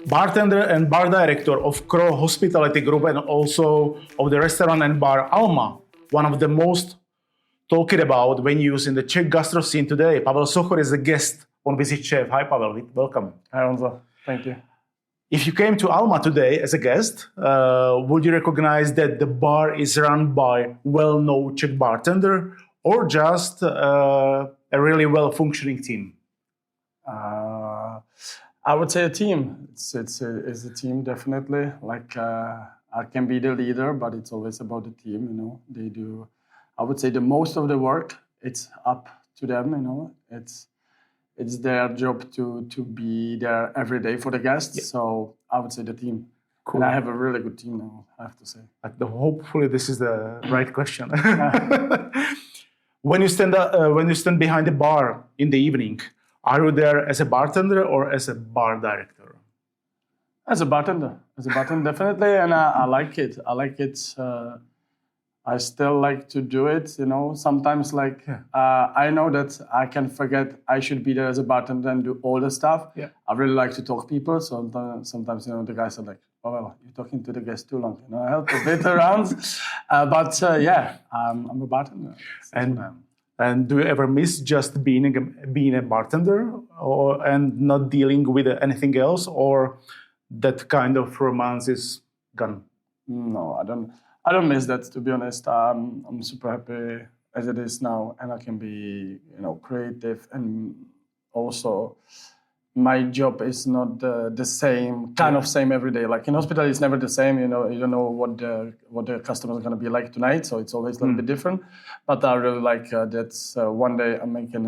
Bartender and bar director of Crow Hospitality Group and also of the restaurant and bar Alma, one of the most talked about venues in the Czech gastro scene today. Pavel Sochor is a guest on Visit Chef. Hi Pavel, welcome. Hi Honza, thank you. If you came to Alma today as a guest, would you recognize that the bar is run by well-known Czech bartender or just a really well-functioning team? I would say a team. It's a team, definitely. Like I can be the leader, but it's always about the team. You know, they do. I would say the most of the work. It's up to them. You know, it's their job to be there every day for the guests. Yeah. So I would say the team. Cool. And I have a really good team now, I have to say. Hopefully, this is the right question. When you stand behind the bar in the evening, are you there as a bartender or as a bar director? As a bartender, definitely, and I like it. I still like to do it. You know, sometimes I know that I can forget I should be there as a bartender and do all the stuff. Yeah. I really like to talk to people. So sometimes you know the guys are like, "Oh well, you're talking to the guests too long." You know, I help a bit around, but I'm a bartender. And do you ever miss just being a bartender and not dealing with anything else, or that kind of romance is gone? No, I don't miss that, to be honest. I'm super happy as it is now, and I can be, you know, creative, and also my job is not the same same every day. Like in hospital, it's never the same. You know, you don't know what the customers are going to be like tonight, so it's always a little bit different. But I really like that. One day I'm making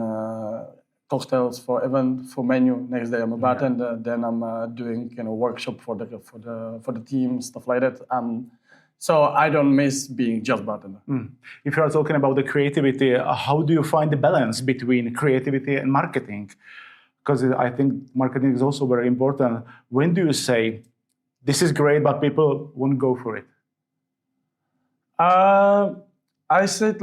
cocktails for event for menu. Next day I'm a bartender. Then I'm doing workshop for the team, stuff like that. So I don't miss being just bartender. If you are talking about the creativity, how do you find the balance between creativity and marketing? Because I think marketing is also very important. When do you say, this is great, but people won't go for it? I said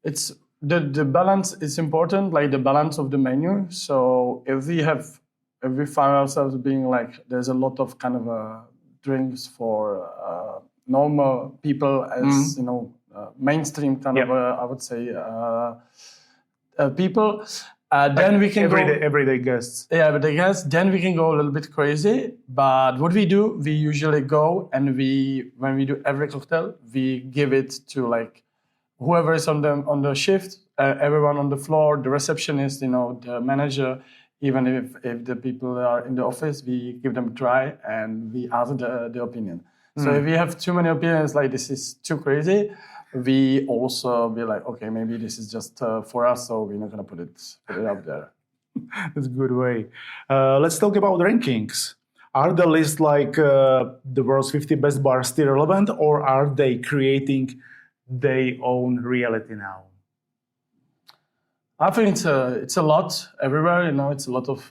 it's the balance is important, like the balance of the menu. So if we find ourselves being there's a lot of kind of drinks for normal people as mainstream kind of I would say people. Then we can everyday guests. Yeah, everyday guests. Then we can go a little bit crazy. But what we do, we usually go and when we do every cocktail, we give it to whoever is on the shift, everyone on the floor, the receptionist, the manager. Even if the people are in the office, we give them a try and we ask the opinion. So if we have too many opinions, this is too crazy, we also be like, okay, maybe this is just for us, so we're not going to put it up there. That's a good way. Let's talk about rankings. Are the lists the world's 50 best bars still relevant, or are they creating their own reality now? I think it's a lot everywhere. It's a lot of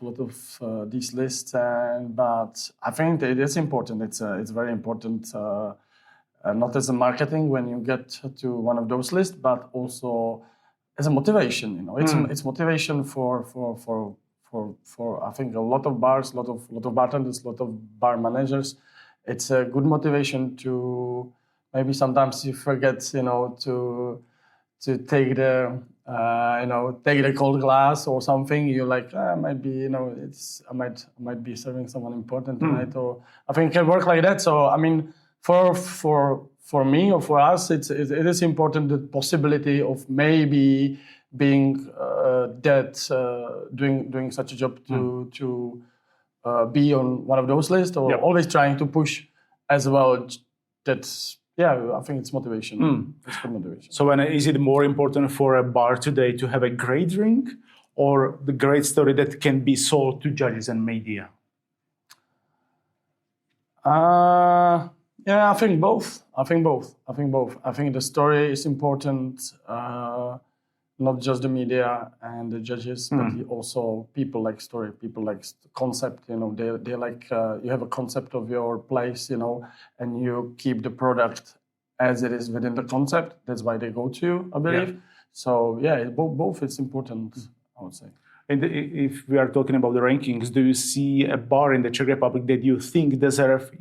these lists, but I think it is important. It's very important. Not as a marketing when you get to one of those lists, but also as a motivation. It's motivation for I think a lot of bars, lot of bartenders, lot of bar managers. It's a good motivation to maybe sometimes you forget to take the take the cold glass or something. You're like might be I might be serving someone important tonight, or I think it can work like that. So I mean. For me or for us, it is important the possibility of maybe being doing such a job to be on one of those lists, or always trying to push as well. That's I think it's motivation. It's good motivation. So, is it more important for a bar today to have a great drink, or the great story that can be sold to judges and media? Yeah, I think both. I think the story is important, not just the media and the judges, but also people like story, people like concept. You know, they like you have a concept of your place, you know, and you keep the product as it is within the concept. That's why they go to you, I believe. Yeah. So yeah, both it's important, I would say. And if we are talking about the rankings, do you see a bar in the Czech Republic that you think deserve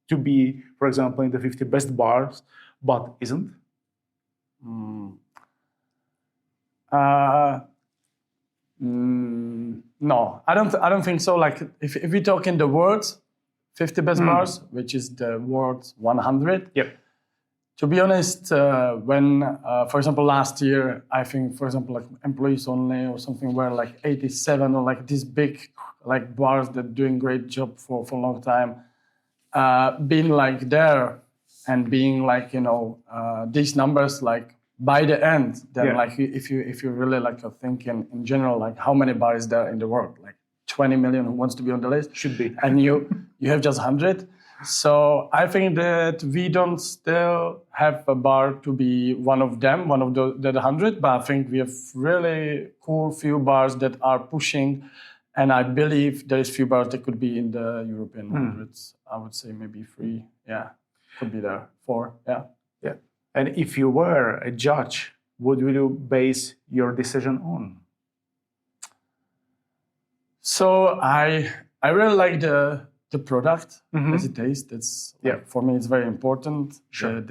to be, for example, in the 50 best bars, but isn't? No, I don't think so. Like if we talk in the world, 50 best bars, which is the world 100. Yep. To be honest, when, for example, last year, I think, for example, like Employees Only or something were like 87 or like these big like bars that doing great job for a long time, being like there and being like, you know, these numbers like by the end, then like if you really like think in general, like how many bars there in the world, like 20 million who wants to be on the list, should be, and you have just 100. So I think that we don't still have a bar to be one of them, one of the 100, but I think we have really cool few bars that are pushing, and I believe there is few bars that could be in the European hundreds. I would say maybe 3, could be there, 4, yeah. And if you were a judge, what will you base your decision on? So I really like the product as it tastes. That's for me it's very important. Sure.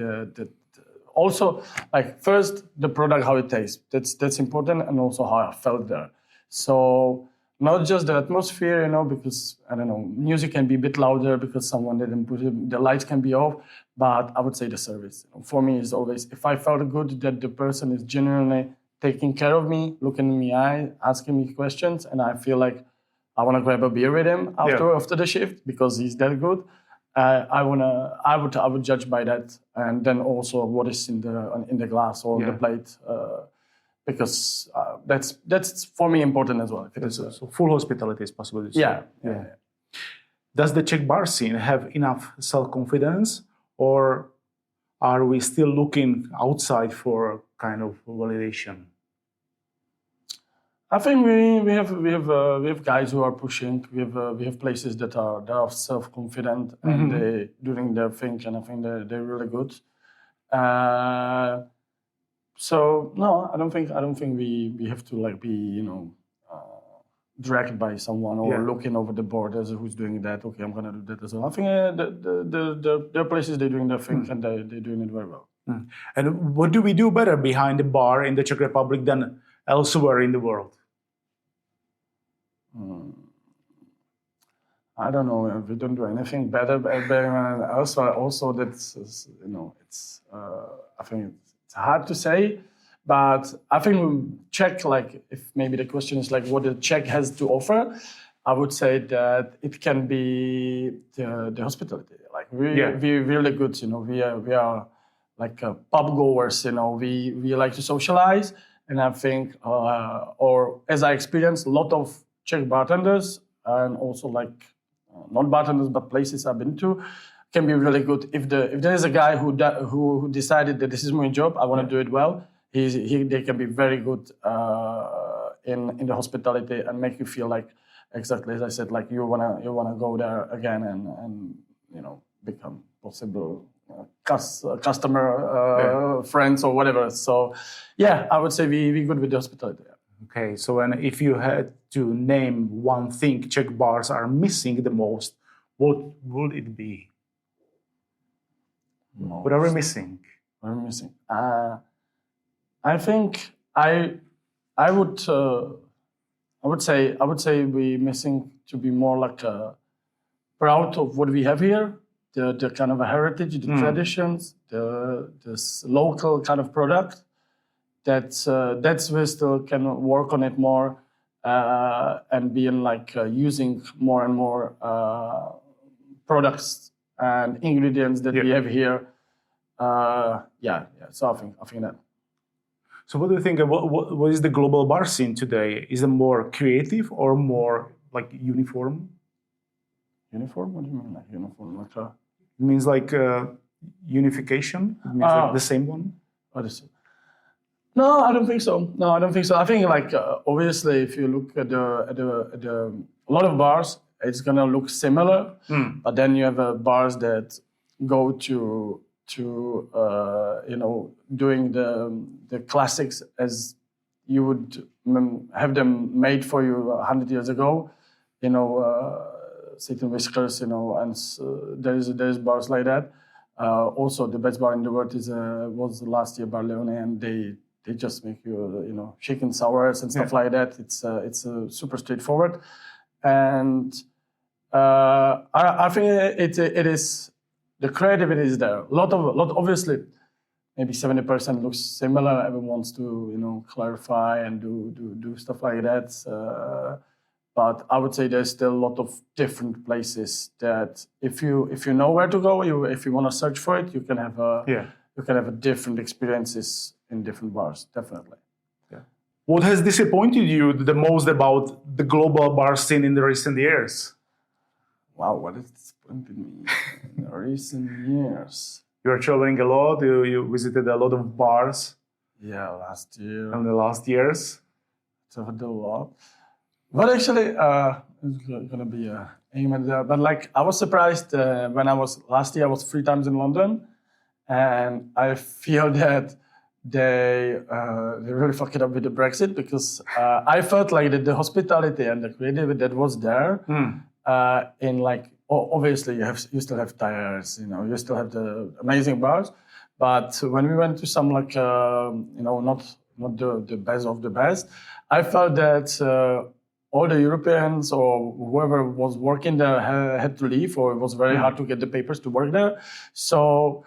Also, like first the product, how it tastes. That's important, and also how I felt there. So not just the atmosphere, you know, because I don't know, music can be a bit louder because someone didn't put it. The lights can be off, but I would say the service. For me, is always if I felt good that the person is genuinely taking care of me, looking in my eye, asking me questions, and I feel like I want to grab a beer with him after the shift because he's that good. I would judge by that, and then also what is in the glass or the plate, because that's for me important as well. So full hospitality is possible. Yeah. Does the Czech bar scene have enough self-confidence, or are we still looking outside for kind of validation? I think we have guys who are pushing. We have places that are self-confident and they doing their thing, and I think they're really good. So no, I don't think we have to like be, you know, dragged by someone or looking over the board as who's doing that. Okay, I'm gonna do that as well. I think there are places they're doing their thing and they're doing it very well. And what do we do better behind the bar in the Czech Republic than elsewhere in the world? I don't know. We don't do anything better than elsewhere. Also, that's, you know, it's. I think it's hard to say, but I think Czech, like, if maybe the question is like what the Czech has to offer, I would say that it can be the hospitality. Like we're really good. You know, we are like pub goers. You know, we like to socialize, and I think, or as I experienced, a lot of Czech bartenders and also like not bartenders but places I've been to can be really good. If there is a guy who decided that this is my job, I want to do it well. They can be very good in the hospitality and make you feel like exactly as I said, like you wanna go there again and you know become possible customer friends or whatever. So yeah, I would say we good with the hospitality. Okay, so if you had to name one thing Czech bars are missing the most, what would it be? What are we missing? What are we missing? I think I would say we missing to be more like proud of what we have here, the kind of a heritage, the traditions, this local kind of product. That's we still can work on it more and being like using more and more products and ingredients that we have here. So I think that. So what do you think? What is the global bar scene today? Is it more creative or more like uniform? Uniform? What do you mean like uniform? Like it means like unification? It means like the same one? What is it? No, I don't think so. No, I don't think so. I think like obviously, if you look at a lot of bars, it's gonna look similar. But then you have bars that go to doing the classics as you would have them made for you 100 years ago. Sit and Whiskers, and there's bars like that. Also, the best bar in the world was last year Bar Leone, and they just make you chicken sours and stuff like that. It's super straightforward, and I think it is the creativity is there. A lot obviously. Maybe 70% looks similar. Everyone wants to clarify and do stuff like that. But I would say there's still a lot of different places that if you know where to go, if you want to search for it, you can have different experiences in different bars, definitely. Yeah. What has disappointed you the most about the global bar scene in the recent years? Wow, what has disappointed me in the recent years? You are traveling a lot. You visited a lot of bars. Yeah, last year. In the last years. Traveled a lot. But actually, it's gonna be aim at there. But like, I was surprised when last year I was 3 times in London, and I feel that they really fucked it up with the Brexit because I felt like the hospitality and the creativity that was there in like. Obviously, you still have tires, you still have the amazing bars, but when we went to some like not the best of the best, I felt that all the Europeans or whoever was working there had to leave, or it was very hard to get the papers to work there. So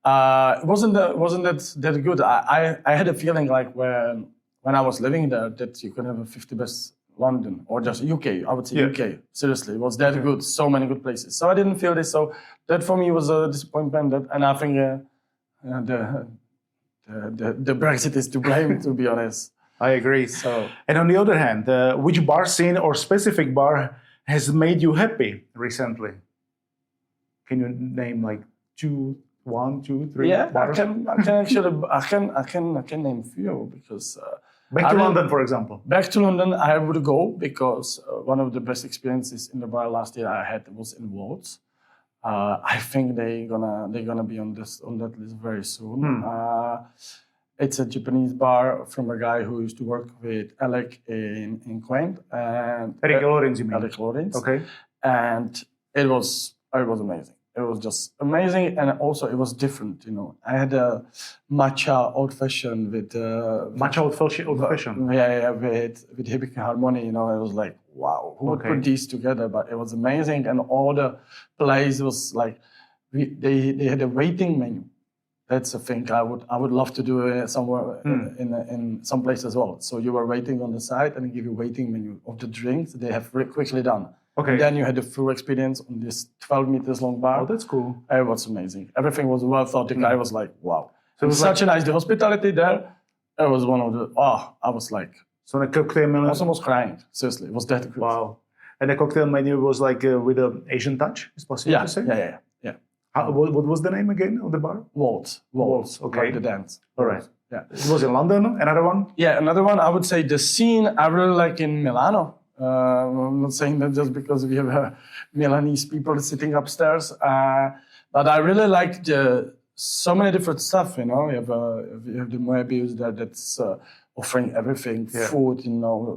it wasn't that good. I had a feeling like when I was living there that you could have a 50 best. London or just UK, I would say UK. Seriously, it was that good. So many good places. So I didn't feel this. So that for me was a disappointment. And I think the Brexit is to blame, to be honest. I agree. So, and on the other hand, which bar scene or specific bar has made you happy recently? Can you name like 1, 2, 3 bars? I can name few because. Back to London, for example. Back to London, I would go because one of the best experiences in the bar last year I had was in Waltz. I think they're gonna be on that list very soon. It's a Japanese bar from a guy who used to work with Alec in Quaint. And Eric Lorenz, you mean? Eric Lorenz. Okay. And it was amazing. It was just amazing, and also it was different. I had a matcha old fashioned with matcha old fashioned. Yeah, with Hibiki Harmony. It was like, wow, who would put these together? But it was amazing, and all the place was like, they had a waiting menu. That's a thing I would love to do somewhere in some place as well. So you were waiting on the side, and they give you a waiting menu of the drinks they have quickly done. Okay. And then you had the full experience on this 12 meters long bar. Oh, that's cool. It was amazing. Everything was well thought. The guy was like, wow. So it was such a nice, the hospitality there. It was one of the, I was like. So the cocktail menu? I was almost crying. Seriously, it was that good. Wow. And the cocktail menu was like with an Asian touch, is possible to say? Yeah. What was the name again of the bar? Waltz. Okay. Like the dance. All right. Yeah. It was in London, another one? Yeah, another one. I would say the scene I really like in Milano. I'm not saying that just because we have Milanese people sitting upstairs, but I really like so many different stuff. You have the Moebius there that's offering everything, food.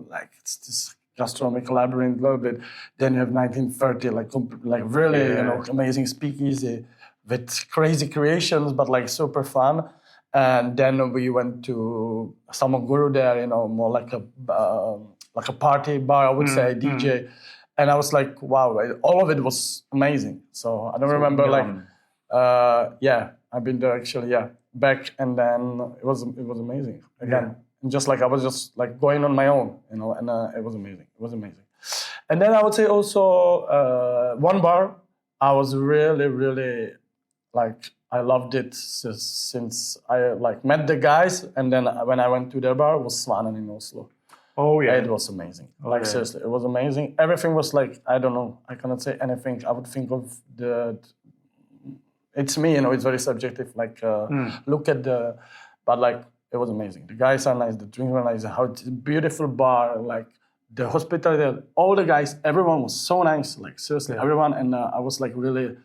Like it's this gastronomic labyrinth a little bit. Then you have 1930, like really amazing speakeasy with crazy creations, but like super fun. And then we went to Samoguru there, more like a party bar, I would say, DJ. And I was like, wow, all of it was amazing. So I don't remember I've been there actually, back, and then it was amazing again. And just like I was just like going on my own, and it was amazing. It was amazing. And then I would say also one bar I was really, really like I loved it since I met the guys, and then when I went to their bar was Svanen in Oslo. Oh yeah, it was amazing. Seriously, it was amazing. Everything was like, I don't know, I cannot say anything. I would think of it's me, it's very subjective. Like, look at but like, it was amazing. The guys are nice, the drinks were nice, how it's a beautiful bar, like the hospitality, all the guys, everyone was so nice, like seriously, everyone. And I was like really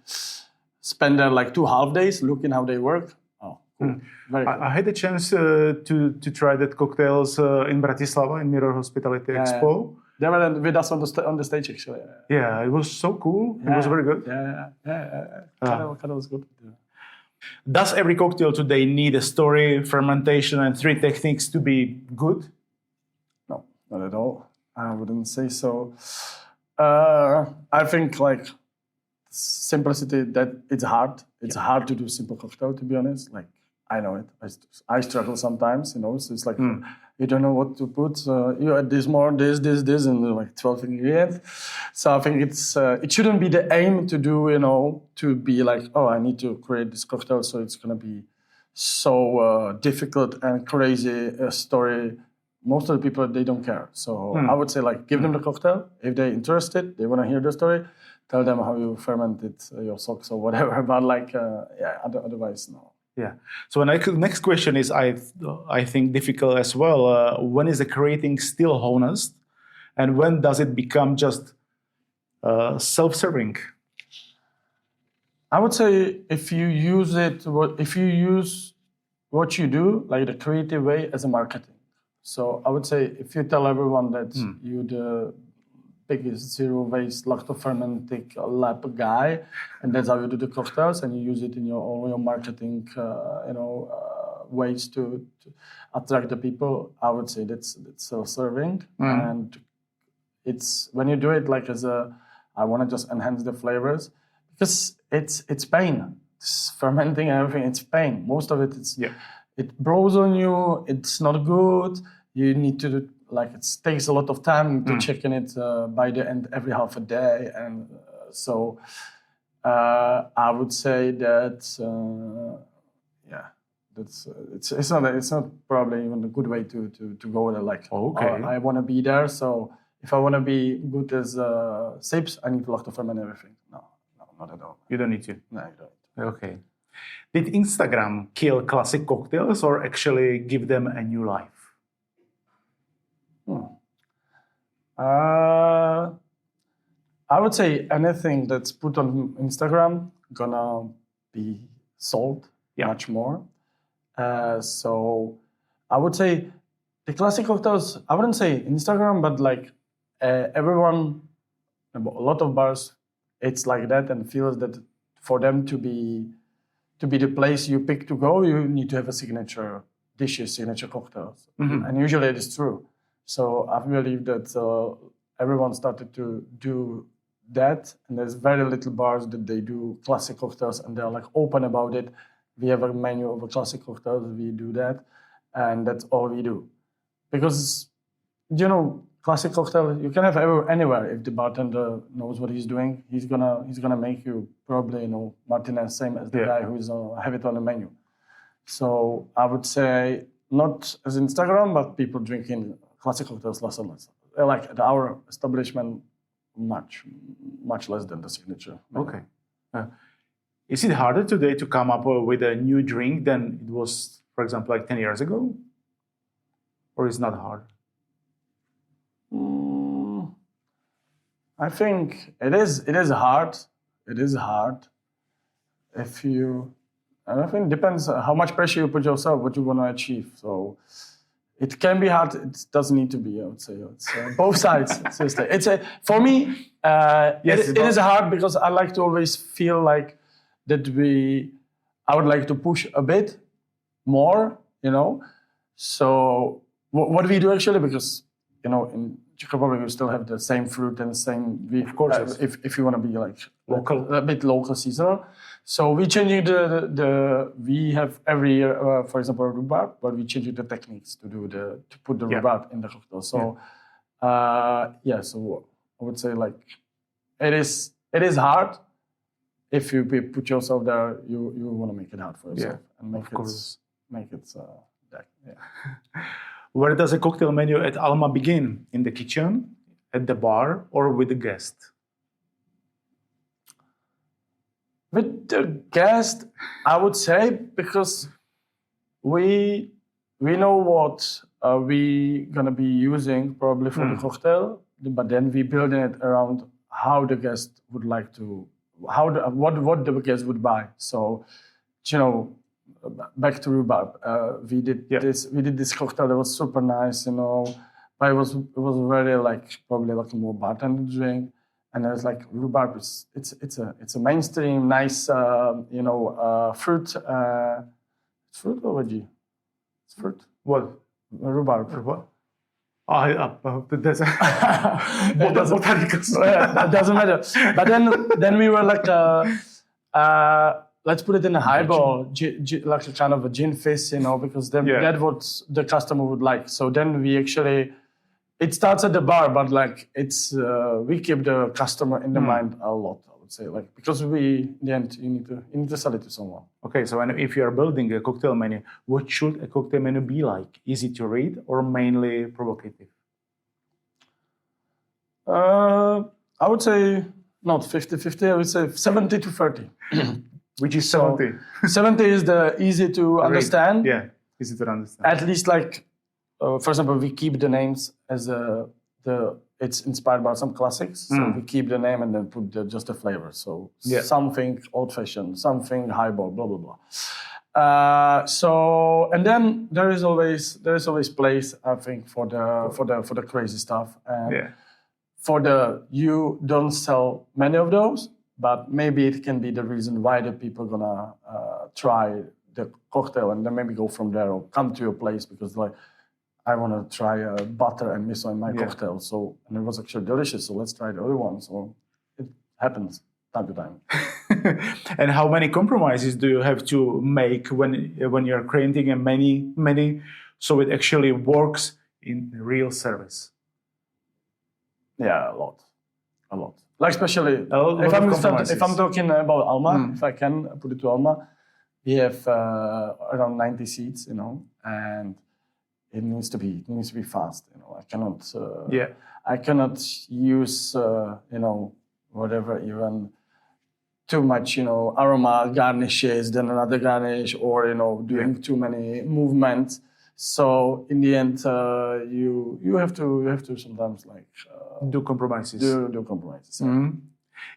spend there like 2 half days looking how they work. Oh, cool. Very cool. I had the chance to try that cocktails in Bratislava in Mirror Hospitality Expo. Yeah. They were with us on the stage actually. Yeah, it was so cool. It was very good. Kind of was good. Yeah. Does every cocktail today need a story, fermentation, and 3 techniques to be good? No, not at all. I wouldn't say so. I think like simplicity, that it's hard. It's hard to do simple cocktail, to be honest. Like, I know it. I struggle sometimes, so it's like you don't know what to put. You add this more, this, and like 12 ingredients. So I think it shouldn't be the aim to do, to be like, oh, I need to create this cocktail, so it's gonna be so difficult and crazy a story. Most of the people, they don't care. So I would say like give them the cocktail. If they're interested, they want to hear the story, tell them how you fermented your socks or whatever. But like, otherwise, no. Yeah. So next question is, I think, difficult as well. When is the creating still honest, and when does it become just self-serving? I would say if you use what you do, like the creative way, as a marketing. So I would say if you tell everyone that you're the biggest zero waste lacto-fermenting lab guy, and that's how you do the cocktails, and you use it in all your marketing, ways to attract the people, I would say that's self-serving. And it's when you do it like I want to just enhance the flavors, because it's pain. It's fermenting and everything, it's pain. Most of it it blows on you. It's not good. You need to do, like, it takes a lot of time to checking it by the end every half a day, and so I would say that it's not probably even a good way to go there. Like, I want to be there, so if I want to be good as sips, I need to lacto-ferment everything. No, not at all. You don't need to. No, you don't. Okay. Did Instagram kill classic cocktails or actually give them a new life? I would say anything that's put on Instagram gonna be sold much more. So I would say the classic cocktails, I wouldn't say Instagram, but like everyone, a lot of bars, it's like that, and feels that for them to be the place you pick to go, you need to have a signature dishes, signature cocktails. And usually it is true. So I believe that everyone started to do that, and there's very little bars that they do classic cocktails, and they're like open about it. We have a menu of classic cocktails, we do that, and that's all we do. Because, classic cocktail, you can have anywhere. If the bartender knows what he's doing, he's gonna make you probably, Martinez, same as the guy who's have it on the menu. So I would say not as Instagram, but people drinking classic cocktails less and less. Like at our establishment, much less than the signature. Okay. Is it harder today to come up with a new drink than it was, for example, like 10 years ago? Or is it not hard? I think it is hard. It is hard. I think it depends how much pressure you put yourself, what you want to achieve. So it can be hard. It doesn't need to be, I would say. It's both sides. Seriously. For me, it is hard because I like to always feel like that I would like to push a bit more, So what we do actually, because, in Czech Republic, you still have the same fruit and the same, of course, if you want to be like local, a bit local seasonal. So we changing we have every year, for example, rhubarb, but we changing the techniques to put the rhubarb in the cocktail. So, so I would say like, it is hard. If you put yourself there, you want to make it hard for yourself and make it that. Yeah. Where does a cocktail menu at Alma begin? In the kitchen, at the bar, or with the guest? With the guest, I would say, because we know what we gonna be using probably for the cocktail, but then we build it around how the guest would like to, what the guest would buy. So, you know, back to rhubarb, we did this cocktail that was super nice, you know, but it was very like probably like a more bartender drink. And there's like rhubarb is it's a mainstream nice fruit. It's fruit or veggie? It's fruit. What? Rhubarb. What? That's That doesn't matter. But then we were like, let's put it in a highball, like a kind of a gin fizz, you know, because then that's what the customer would like. So then we actually, it starts at the bar, but like it's we keep the customer in the mind a lot. I would say, like, because in the end you need to sell it to someone. Okay, so if you are building a cocktail menu, what should a cocktail menu be like? Easy to read or mainly provocative? I would say not 50-50. I would say 70 to 30. Which is 70. 70 is the easy to understand. Yeah, easy to understand. At least like, for example, we keep the names as it's inspired by some classics. So we keep the name and then put just the flavor. So something old-fashioned, something highball, blah blah blah. So and then there is always place, I think, for the crazy stuff. And you don't sell many of those, but maybe it can be the reason why the people gonna try the cocktail and then maybe go from there or come to your place because like, I want to try butter and miso in my cocktail. So, and it was actually delicious. So let's try the other one. So it happens time to time. And how many compromises do you have to make when you're creating a many so it actually works in real service? Yeah, a lot. Like especially if I'm talking about Alma, if I can put it to Alma, we have around 90 seats, you know, and it needs to be fast. You know, I cannot use whatever even too much aroma garnishes, then another garnish, or doing too many movements. So in the end, you have to sometimes like do compromises. Do compromises. Mm-hmm.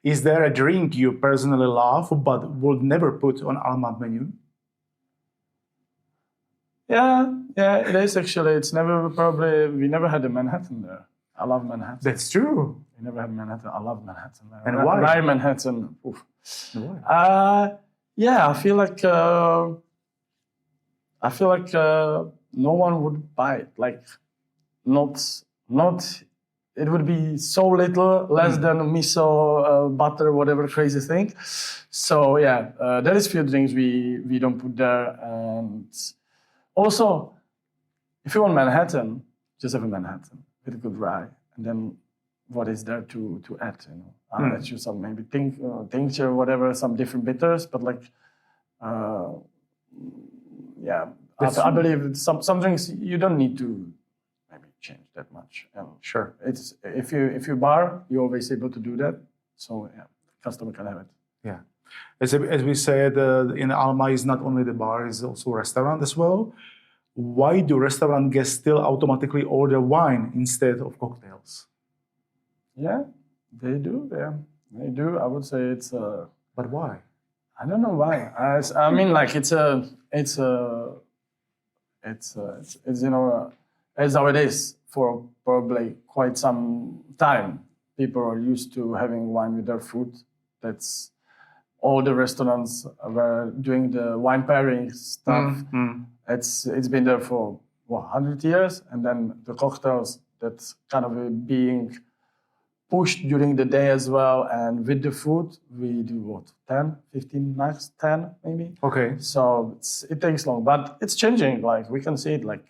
Is there a drink you personally love but would never put on Alma menu? Yeah, it is actually. It's we never had a Manhattan there. I love Manhattan. That's true. We never had Manhattan. I love Manhattan. And why? Rye Manhattan. Oof. Why? I feel like no one would buy it. Like, not. It would be so little, less than miso, butter, whatever crazy thing. So there is few drinks we don't put there, and also, if you want Manhattan, just have a Manhattan with a good rye, and then what is there to add? I'll add you some maybe tincture, whatever, some different bitters, but like, I believe some drinks you don't need to maybe change that much. And sure, it's if you bar, you're always able to do that. So customer can have it. Yeah. As we said, in Alma is not only the bar, it's also a restaurant as well. Why do restaurant guests still automatically order wine instead of cocktails? Yeah, they do. Yeah, they do. I would say it's. But why? I don't know why. I mean, like it's as how it is for probably quite some time. People are used to having wine with their food. That's. All the restaurants were doing the wine pairing stuff. It's been there for 100 years, and then the cocktails that's kind of being pushed during the day as well. And with the food, we do 10, 15 max, 10 maybe. Okay. So it takes long, but it's changing. Like we can see it. Like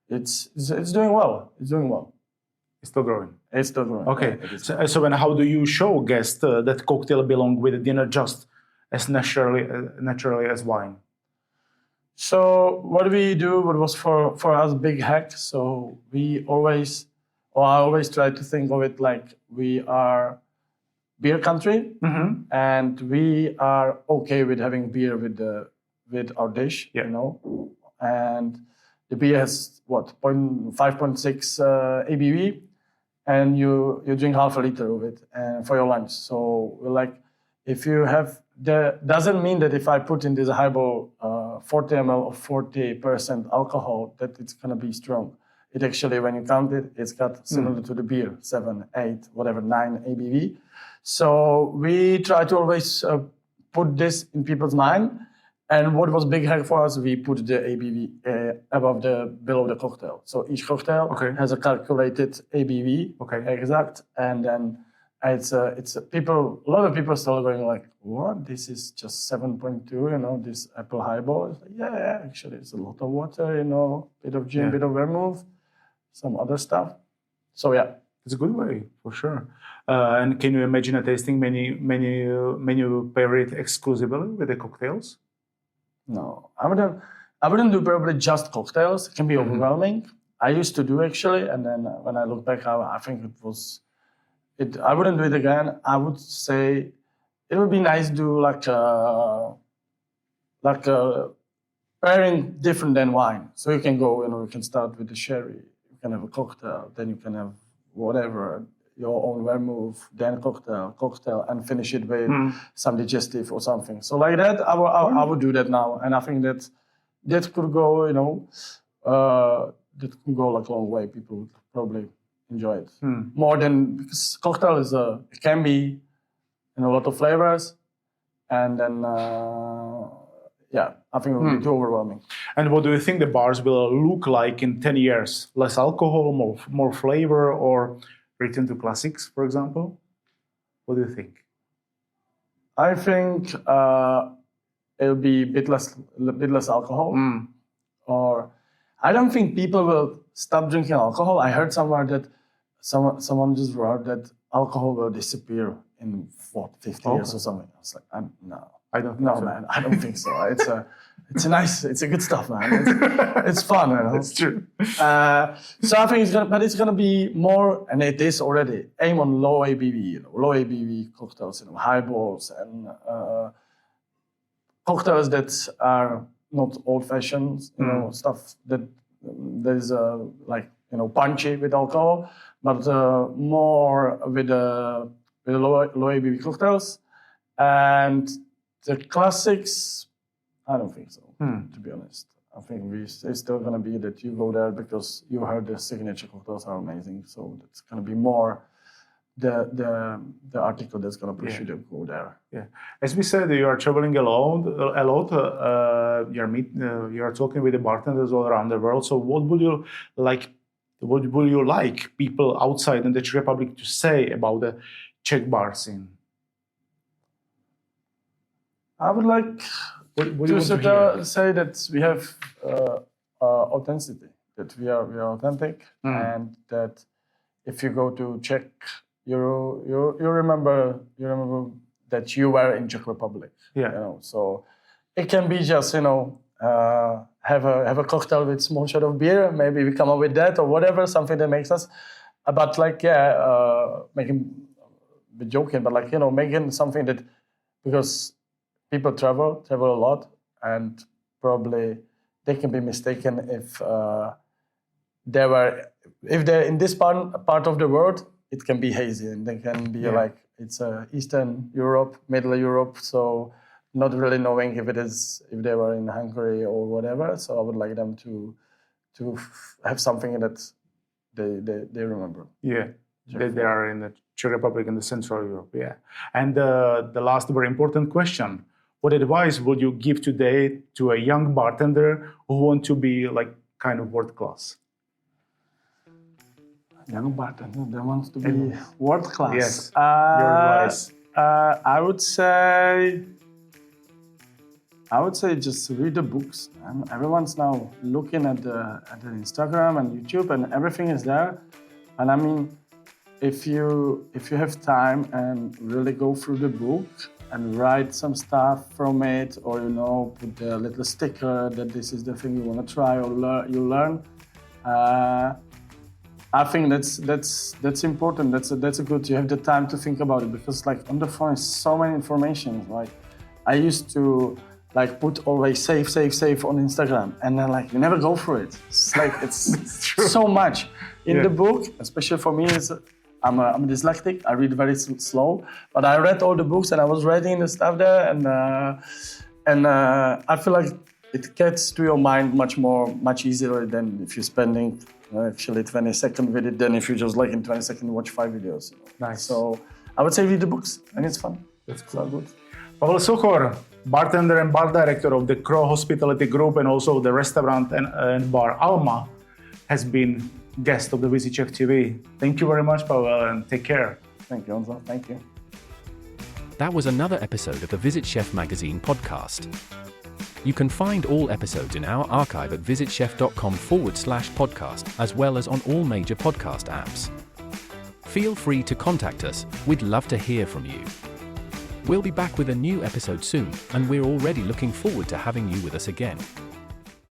it's doing well. It's doing well. It's still growing. It's still growing. Okay. So then how do you show guests that cocktail belong with dinner just as naturally as wine? So what we do, what was for us big hack. So I always try to think of it like we are beer country, and we are okay with having beer with our dish, Yeah. you know. And the beer has 5.6 ABV, and you drink half a liter of it for your lunch. So we're like, if you have, doesn't mean that if I put in this highball 40 ml of 40% alcohol, that it's gonna be strong. It actually, when you count it, it's got similar to the beer, 7, 8, whatever, 9 ABV. So we try to always put this in people's mind. And what was big hack for us, we put the ABV below the cocktail. So each cocktail has a calculated ABV, exact, and then it's people. A lot of people still going like, "What? This is just 7.2, you know, this apple highball." It's like, yeah, actually, it's a lot of water, you know, bit of gin, bit of vermouth, some other stuff. So yeah, it's a good way for sure. And can you imagine a tasting menu pair it exclusively with the cocktails? No, I wouldn't do probably just cocktails. It can be overwhelming. I used to do actually, and then when I look back, I think I wouldn't do it again. I would say it would be nice to do like a pairing different than wine. So you can go, you know, you can start with the sherry, you can have a cocktail, then you can have whatever, your own vermouth, then cocktail, and finish it with some digestive or something. So like that, I would do that now, and I think that could go, you know, that can go like a long way. People would probably enjoy it more than, because cocktail it can be in a lot of flavors, and then I think it would be too overwhelming. And what do you think the bars will look like in 10 years? Less alcohol, more flavor, or return to classics, for example? What do you think? I think it'll be a bit less alcohol. Or I don't think people will stop drinking alcohol. I heard somewhere that someone just wrote that alcohol will disappear in 50 years or something. I was like, no. I don't think so. Man, I don't think so. It's a good stuff, man. It's fun, you know? That's true. So I think it's gonna be more, and it is already, aim on low ABV, you know, low ABV cocktails, you know, highballs and cocktails that are not old-fashioned, you know, stuff that is like, you know, punchy with alcohol, but more with the low ABV cocktails. And the classics, I don't think so, to be honest. I think it's still going to be that you go there because you heard the signature cocktails are amazing. So it's going to be more the article that's going to push you to go there. Yeah. As we said, you are traveling a lot. You are talking with the bartenders all around the world. So what would you like? What would you like people outside in the Czech Republic to say about the Czech bar scene? I would like to say that we have authenticity, that we are authentic, and that if you go to Czech, you remember that you were in Czech Republic. Yeah. You know, so it can be just, you know, have a cocktail with small shot of beer. Maybe we come up with that or whatever, something that makes us. But like making be joking, but like, you know, making something that, because people travel a lot, and probably they can be mistaken if they're in this part of the world, it can be hazy, and they can be like it's Eastern Europe, Middle Europe, so not really knowing if they were in Hungary or whatever. So I would like them to have something that they remember. Yeah, they are in the Czech Republic and the Central Europe. Yeah, and the last very important question. What advice would you give today to a young bartender who want to be like kind of world class? Young bartender that wants to be world class. Yes. Your advice. I would say just read the books. And everyone's now looking at the Instagram and YouTube, and everything is there. And I mean, if you have time and really go through the book and write some stuff from it, or, you know, put a little sticker that this is the thing you want to try or you learn. I think that's important. That's a good. You have the time to think about it because like on the phone is so many information. Like I used to like put always save on Instagram, and then like you never go through it. It's like it's so much in the book, especially for me. I'm a dyslexic. I read very slow, but I read all the books and I was reading the stuff there, and I feel like it gets to your mind much easier than if you're spending actually 20 seconds with it than if you just like in 20 seconds watch 5 videos. Nice. So I would say read the books and it's fun. That's So good. Pavel Sochor, bartender and bar director of the Crow Hospitality Group and also the restaurant and bar Alma, has been guest of the VisitChefTV. Thank you very much, Pavel, and take care. Thank you, Onzo. Thank you. That was another episode of the Visit Chef Magazine podcast. You can find all episodes in our archive at visitchef.com/podcast, as well as on all major podcast apps. Feel free to contact us. We'd love to hear from you. We'll be back with a new episode soon, and we're already looking forward to having you with us again.